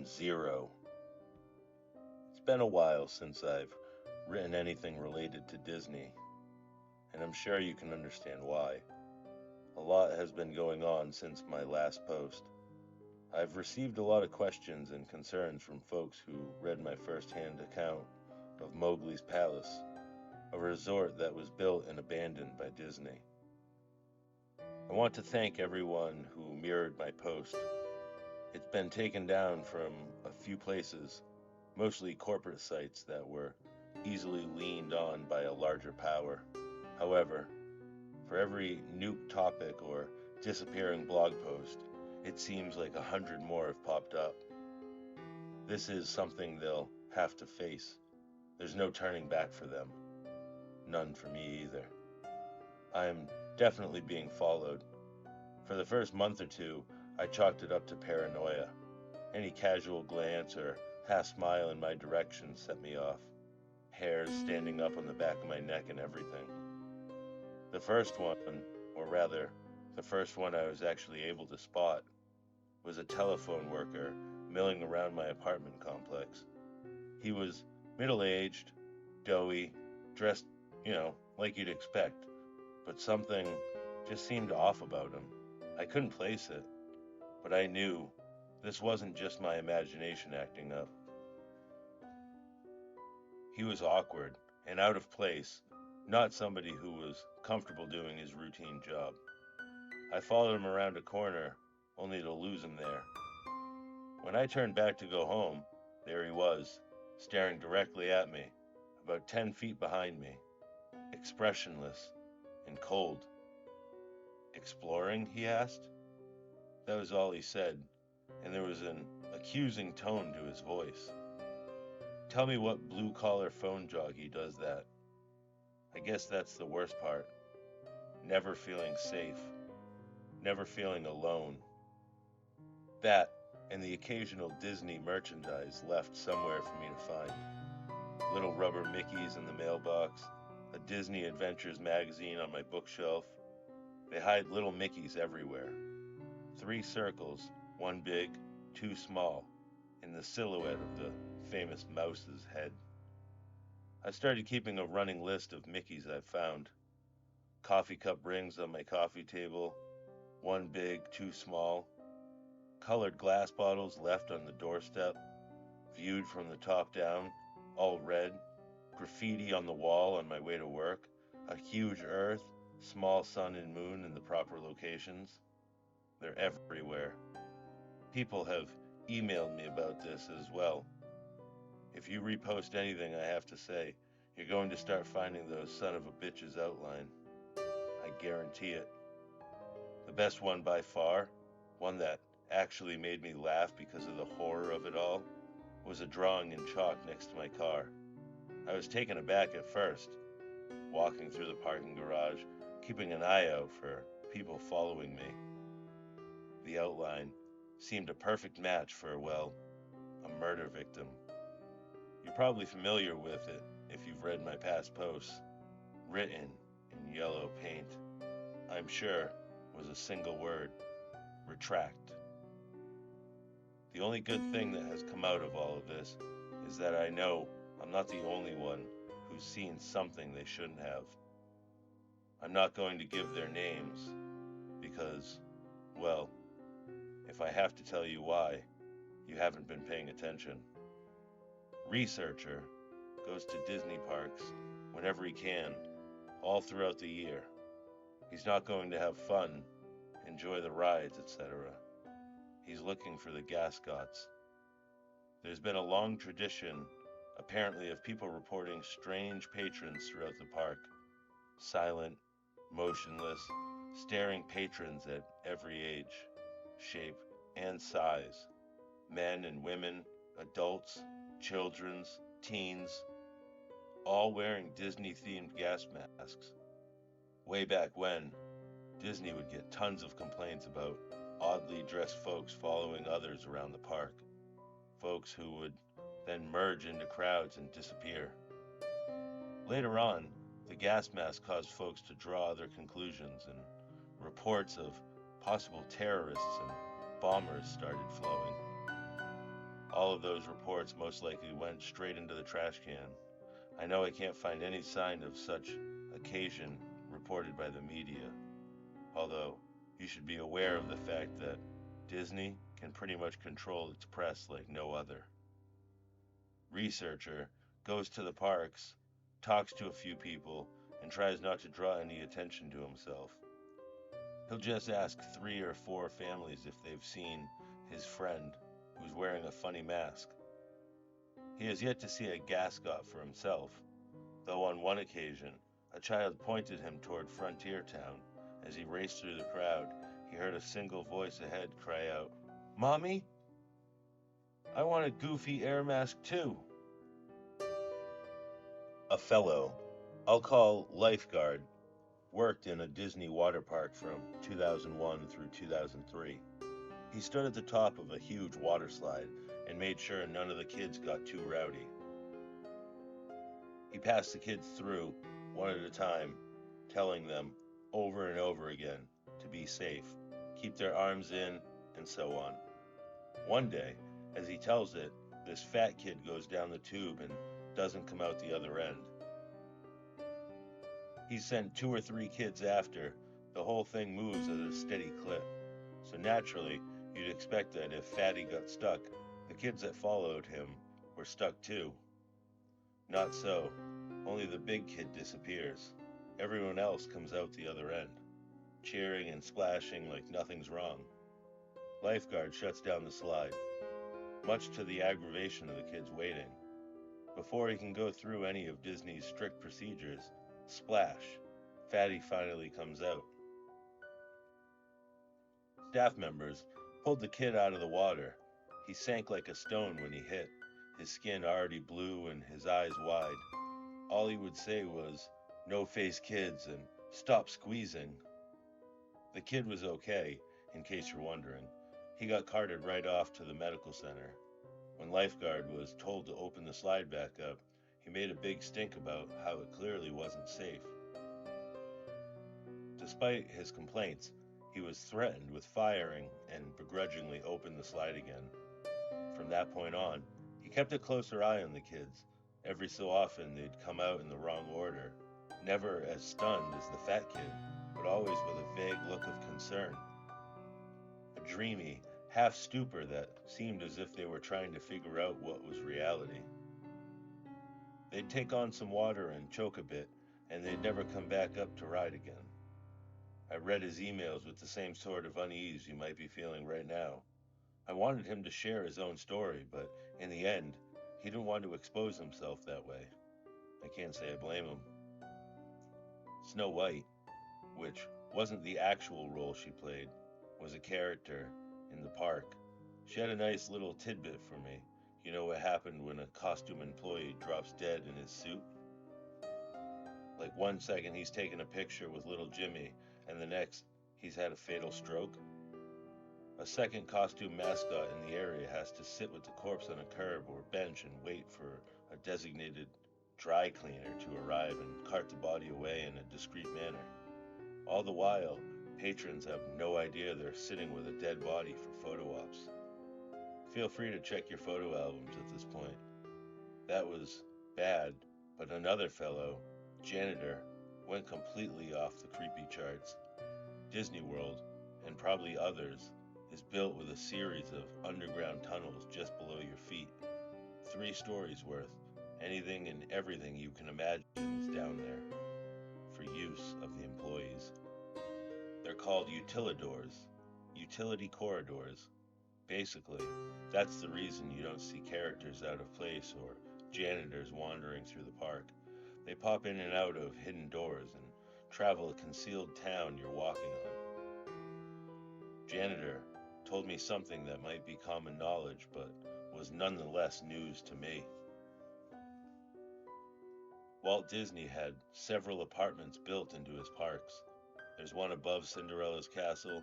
0. It's been a while since I've written anything related to Disney, and I'm sure you can understand why. A lot has been going on since my last post. I've received a lot of questions and concerns from folks who read my first-hand account of Mowgli's Palace, a resort that was built and abandoned by Disney. I want to thank everyone who mirrored my post. It's been taken down from a few places, mostly corporate sites that were easily leaned on by a larger power. However, for every nuke topic or disappearing blog post, it seems like 100 more have popped up. This is something they'll have to face. There's no turning back for them. None for me either. I am definitely being followed. For the first month or two, I chalked it up to paranoia. Any casual glance or half smile in my direction set me off. Hairs standing up on the back of my neck and everything. The first one, or rather, the first one I was actually able to spot, was a telephone worker milling around my apartment complex. He was middle-aged, doughy, dressed, like you'd expect, but something just seemed off about him. I couldn't place it, but I knew this wasn't just my imagination acting up. He was awkward and out of place, not somebody who was comfortable doing his routine job. I followed him around a corner, only to lose him there. When I turned back to go home, there he was, staring directly at me, about 10 feet behind me, expressionless and cold. "Exploring?" he asked. That was all he said, and there was an accusing tone to his voice. Tell me what blue-collar phone jockey does that. I guess that's the worst part. Never feeling safe. Never feeling alone. That and the occasional Disney merchandise left somewhere for me to find. Little rubber Mickeys in the mailbox, a Disney Adventures magazine on my bookshelf. They hide little Mickeys everywhere. 3 circles, 1 big, 2 small, in the silhouette of the famous mouse's head. I started keeping a running list of Mickeys I've found. Coffee cup rings on my coffee table, 1 big, 2 small. Colored glass bottles left on the doorstep, viewed from the top down, all red. Graffiti on the wall on my way to work. A huge earth, small sun and moon in the proper locations. They're everywhere. People have emailed me about this as well. If you repost anything I have to say, you're going to start finding those son of a bitches outline. I guarantee it. The best one by far, one that actually made me laugh because of the horror of it all, was a drawing in chalk next to my car. I was taken aback at first, walking through the parking garage, keeping an eye out for people following me. The outline seemed a perfect match for, well, a murder victim. You're probably familiar with it if you've read my past posts. Written in yellow paint, I'm sure, was a single word: retract. The only good thing that has come out of all of this is that I know I'm not the only one who's seen something they shouldn't have. I'm not going to give their names because, well, if I have to tell you why, you haven't been paying attention. Researcher goes to Disney parks whenever he can, all throughout the year. He's not going to have fun, enjoy the rides, etc. He's looking for the gascots. There's been a long tradition, apparently, of people reporting strange patrons throughout the park. Silent, motionless, staring patrons at every age, shape, and size. Men and women, adults, children's, teens, all wearing Disney-themed gas masks. Way back when, Disney would get tons of complaints about oddly dressed folks following others around the park. Folks who would then merge into crowds and disappear. Later on, the gas mask caused folks to draw other conclusions, and reports of possible terrorists and bombers started flowing. All of those reports most likely went straight into the trash can. I know I can't find any sign of such occasion reported by the media, although you should be aware of the fact that Disney can pretty much control its press like no other. Researcher goes to the parks, talks to a few people, and tries not to draw any attention to himself. He'll just ask 3 or 4 families if they've seen his friend who's wearing a funny mask. He has yet to see a gascot for himself, though on one occasion a child pointed him toward Frontier Town. As he raced through the crowd, he heard a single voice ahead cry out, "Mommy, I want a goofy air mask too." A fellow, I'll call lifeguard, worked in a Disney water park from 2001 through 2003. He stood at the top of a huge water slide and made sure none of the kids got too rowdy. He passed the kids through, one at a time, telling them over and over again to be safe, keep their arms in, and so on. One day, as he tells it, this fat kid goes down the tube and doesn't come out the other end. He sent 2 or 3 kids after. The whole thing moves at a steady clip. So naturally, you'd expect that if Fatty got stuck, the kids that followed him were stuck too. Not so. Only the big kid disappears. Everyone else comes out the other end, cheering and splashing like nothing's wrong. Lifeguard shuts down the slide, much to the aggravation of the kids waiting. Before he can go through any of Disney's strict procedures, splash, Fatty finally comes out. Staff members pulled the kid out of the water. He sank like a stone when he hit, his skin already blue and his eyes wide. All he would say was, "No face kids," and "Stop squeezing." The kid was okay, in case you're wondering. He got carted right off to the medical center. When Lifeguard was told to open the slide back up, he made a big stink about how it clearly wasn't safe. Despite his complaints, he was threatened with firing and begrudgingly opened the slide again. From that point on, he kept a closer eye on the kids. Every so often they'd come out in the wrong order, never as stunned as the fat kid, but always with a vague look of concern. A dreamy, half stupor that seemed as if they were trying to figure out what was reality. They'd take on some water and choke a bit, and they'd never come back up to ride again. I read his emails with the same sort of unease you might be feeling right now. I wanted him to share his own story, but in the end, he didn't want to expose himself that way. I can't say I blame him. Snow White, which wasn't the actual role she played, was a character in the park. She had a nice little tidbit for me. You know what happened when a costume employee drops dead in his suit? Like one second he's taking a picture with little Jimmy, and the next he's had a fatal stroke. A second costume mascot in the area has to sit with the corpse on a curb or bench and wait for a designated dry cleaner to arrive and cart the body away in a discreet manner. All the while, patrons have no idea they're sitting with a dead body for photo ops. Feel free to check your photo albums at this point. That was bad, but another fellow, Janitor, went completely off the creepy charts. Disney World, and probably others, is built with a series of underground tunnels just below your feet. 3 stories worth. Anything and everything you can imagine is down there, for use of the employees. They're called utilidors, utility corridors. Basically, that's the reason you don't see characters out of place or janitors wandering through the park. They pop in and out of hidden doors and travel a concealed town you're walking on. Janitor told me something that might be common knowledge, but was nonetheless news to me. Walt Disney had several apartments built into his parks. There's one above Cinderella's castle.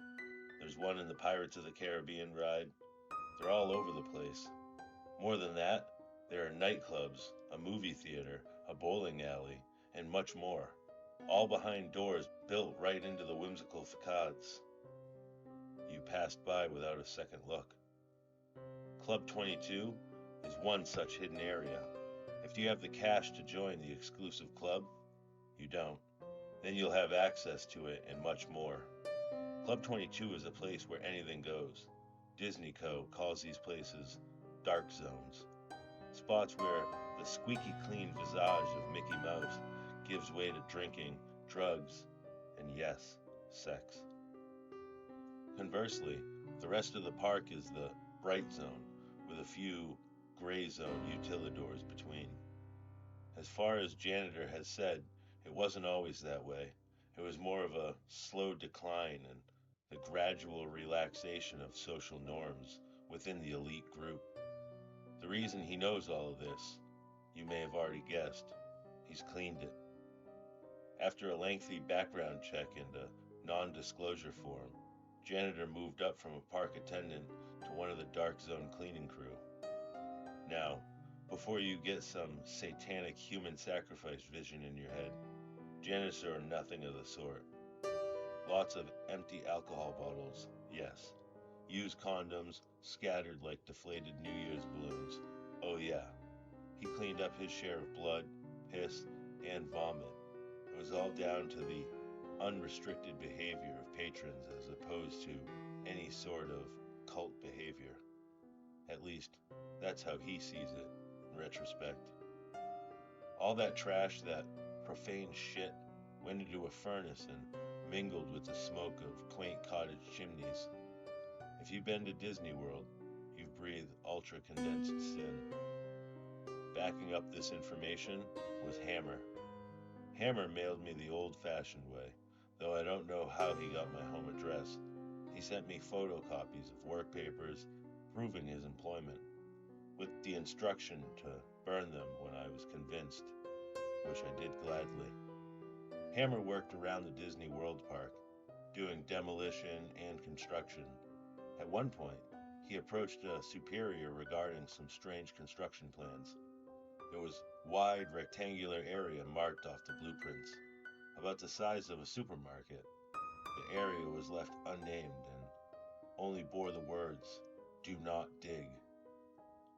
There's one in the Pirates of the Caribbean ride. They're all over the place. More than that, there are nightclubs, a movie theater, a bowling alley, and much more, all behind doors built right into the whimsical facades. You passed by without a second look. Club 22 is one such hidden area. If you have the cash to join the exclusive club, you don't. Then you'll have access to it and much more. Club 22 is a place where anything goes. Disney Co. calls these places dark zones. Spots where the squeaky clean visage of Mickey Mouse gives way to drinking, drugs, and yes, sex. Conversely, the rest of the park is the bright zone, with a few gray zone utilidors between. As far as Janitor has said, it wasn't always that way. It was more of a slow decline and the gradual relaxation of social norms within the elite group. The reason he knows all of this, you may have already guessed, he's cleaned it. After a lengthy background check and a non-disclosure form, Janitor moved up from a park attendant to one of the dark zone cleaning crew. Now, before you get some satanic human sacrifice vision in your head, Janitors are nothing of the sort. Lots of empty alcohol bottles, yes. Used condoms scattered like deflated New Year's balloons. Oh yeah, he cleaned up his share of blood, piss, and vomit. It was all down to the unrestricted behavior of patrons as opposed to any sort of cult behavior. At least, that's how he sees it, in retrospect. All that trash, that profane shit, went into a furnace and mingled with the smoke of quaint cottage chimneys. If you've been to Disney World, you've breathed ultra-condensed sin. Backing up this information was Hammer. Hammer mailed me the old-fashioned way, though I don't know how he got my home address. He sent me photocopies of work papers proving his employment, with the instruction to burn them when I was convinced, which I did gladly. Hammer worked around the Disney World Park, doing demolition and construction. At one point, he approached a superior regarding some strange construction plans. There was wide rectangular area marked off the blueprints, about the size of a supermarket. The area was left unnamed and only bore the words, "Do not dig."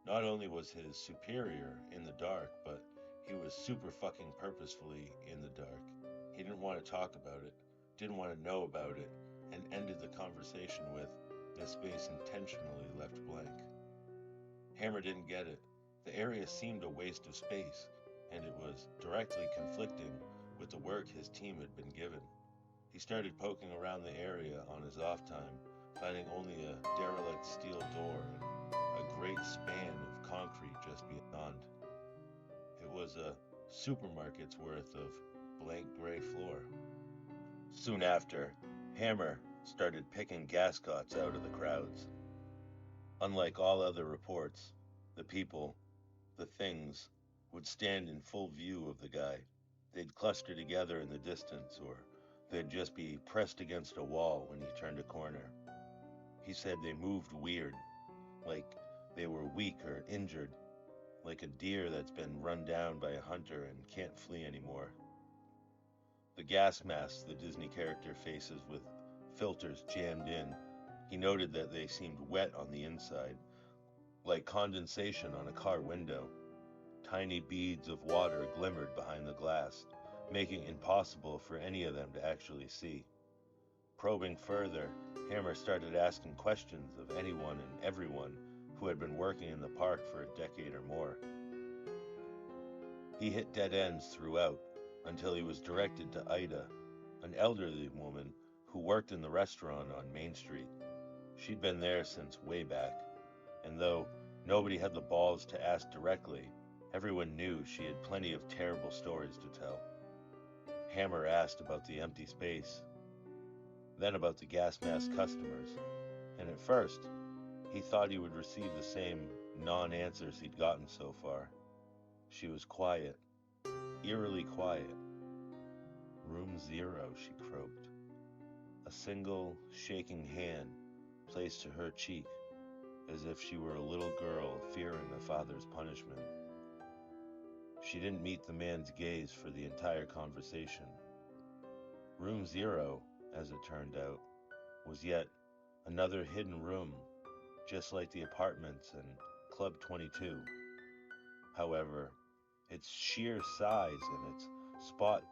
Not only was his superior in the dark, but he was super fucking purposefully in the dark. He didn't want to talk about it, didn't want to know about it, and ended the conversation with, "This space intentionally left blank." Hammer didn't get it. The area seemed a waste of space, and it was directly conflicting with the work his team had been given. He started poking around the area on his off time, finding only a derelict steel door and a great span of concrete just beyond. It was a supermarket's worth of blank gray floor. Soon after, Hammer started picking gascots out of the crowds. Unlike all other reports, the people, the things, would stand in full view of the guy. They'd cluster together in the distance, or they'd just be pressed against a wall when he turned a corner. He said they moved weird, like they were weak or injured, like a deer that's been run down by a hunter and can't flee anymore. The gas masks the Disney character faces with filters jammed in, he noted that they seemed wet on the inside, like condensation on a car window. Tiny beads of water glimmered behind the glass, making it impossible for any of them to actually see. Probing further, Hammer started asking questions of anyone and everyone who had been working in the park for a decade or more. He hit dead ends throughout until he was directed to Ida, an elderly woman who worked in the restaurant on Main Street. She'd been there since way back, and though nobody had the balls to ask directly, everyone knew she had plenty of terrible stories to tell. Hammer asked about the empty space, then about the gas mask customers, and at first, he thought he would receive the same non-answers he'd gotten so far. She was quiet, eerily quiet. "Room 0, she croaked. A single, shaking hand placed to her cheek, as if she were a little girl fearing a father's punishment. She didn't meet the man's gaze for the entire conversation. Room 0, as it turned out, was yet another hidden room, just like the apartments and Club 22. However, its sheer size and its spot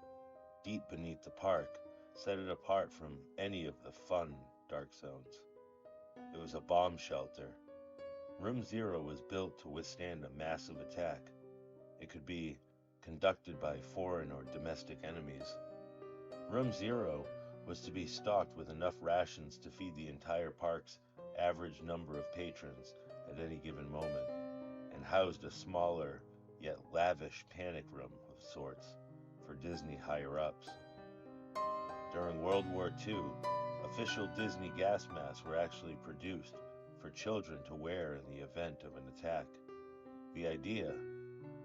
deep beneath the park set it apart from any of the fun dark zones. It was a bomb shelter. Room Zero was built to withstand a massive attack. It could be conducted by foreign or domestic enemies. Room Zero was to be stocked with enough rations to feed the entire park's average number of patrons at any given moment, and housed a smaller yet lavish panic room of sorts for Disney higher-ups. During World War II, official Disney gas masks were actually produced for children to wear in the event of an attack. The idea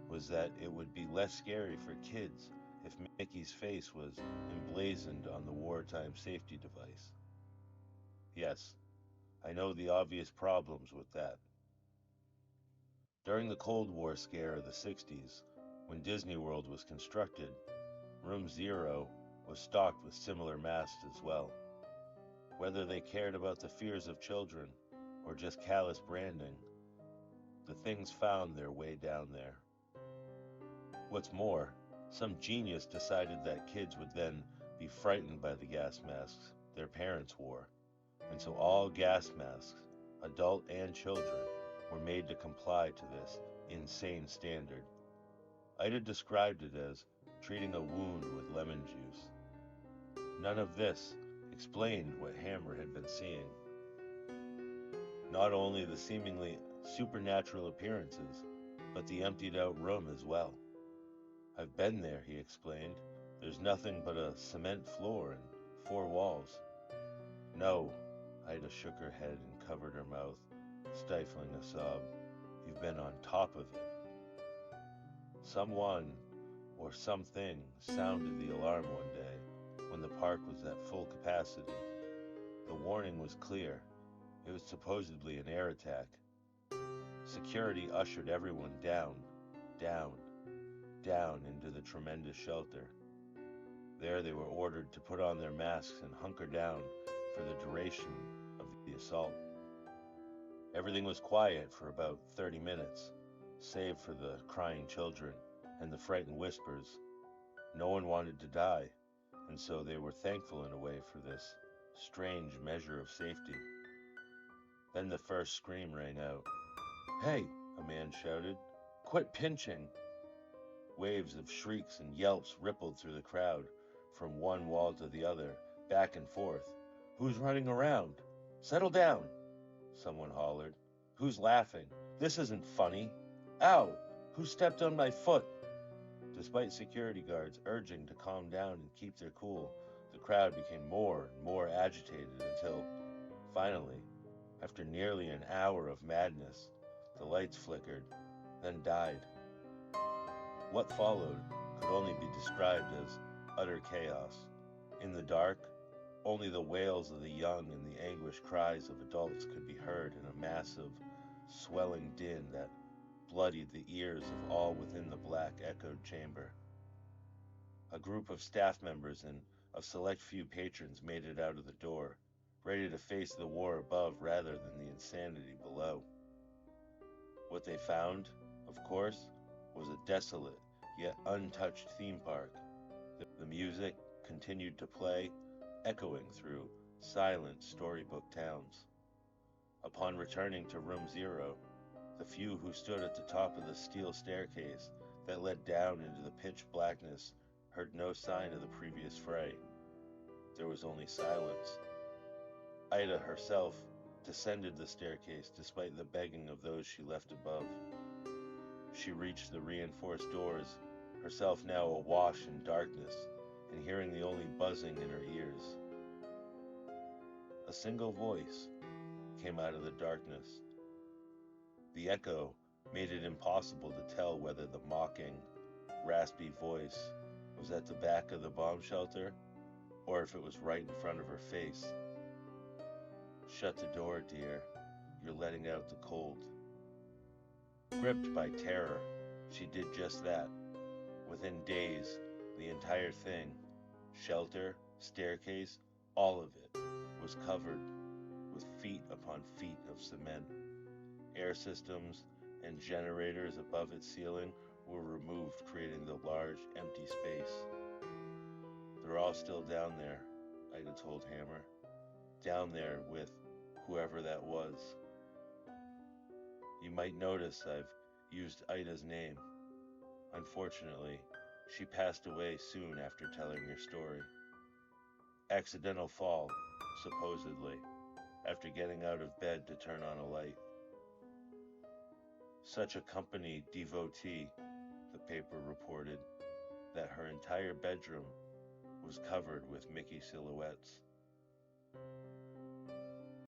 was that it would be less scary for kids if Mickey's face was emblazoned on the wartime safety device. Yes, I know the obvious problems with that. During the Cold War scare of the 60s, when Disney World was constructed, Room Zero was stocked with similar masks as well. Whether they cared about the fears of children or just callous branding, the things found their way down there. What's more, some genius decided that kids would then be frightened by the gas masks their parents wore, and so all gas masks, adult and children, were made to comply to this insane standard. Ida described it as treating a wound with lemon juice. None of this explained what Hammer had been seeing. Not only the seemingly supernatural appearances, but the emptied out room as well. I've been there, he explained. There's nothing but a cement floor and 4 walls. No, Ida shook her head and covered her mouth, stifling a sob. You've been on top of it. Someone or something sounded the alarm one day when the park was at full capacity. The warning was clear. It was supposedly an air attack. Security ushered everyone down into the tremendous shelter. There they were ordered to put on their masks and hunker down for the duration of the assault. Everything was quiet for about 30 minutes, save for the crying children and the frightened whispers. No one wanted to die, and so they were thankful in a way for this strange measure of safety. Then the first scream rang out. "Hey," a man shouted, "quit pinching!" Waves of shrieks and yelps rippled through the crowd, from one wall to the other, back and forth. "Who's running around? Settle down!" someone hollered. "Who's laughing? This isn't funny! Ow! Who stepped on my foot?" Despite security guards urging to calm down and keep their cool, the crowd became more and more agitated until, finally, after nearly an hour of madness, the lights flickered, then died. What followed could only be described as utter chaos. In the dark, only the wails of the young and the anguished cries of adults could be heard in a massive, swelling din that bloodied the ears of all within the black echoed chamber. A group of staff members and a select few patrons made it out of the door, ready to face the war above rather than the insanity below. What they found, of course, was a desolate yet untouched theme park. The music continued to play, echoing through silent storybook towns. Upon returning to Room Zero, the few who stood at the top of the steel staircase that led down into the pitch blackness heard no sign of the previous fray. There was only silence. Ida herself descended the staircase despite the begging of those she left above. She reached the reinforced doors, herself now awash in darkness and hearing the only buzzing in her ears. A single voice came out of the darkness. The echo made it impossible to tell whether the mocking, raspy voice was at the back of the bomb shelter or if it was right in front of her face. "Shut the door, dear. You're letting out the cold." Gripped by terror, she did just that. Within days, the entire thing, shelter, staircase, all of it, was covered with feet upon feet of cement. Air systems and generators above its ceiling were removed, creating the large, empty space. They're all still down there, Ida told Hammer. Down there with whoever that was. You might notice I've used Ida's name. Unfortunately, she passed away soon after telling your story. Accidental fall, supposedly, after getting out of bed to turn on a light. Such a company devotee, the paper reported, that her entire bedroom was covered with Mickey silhouettes.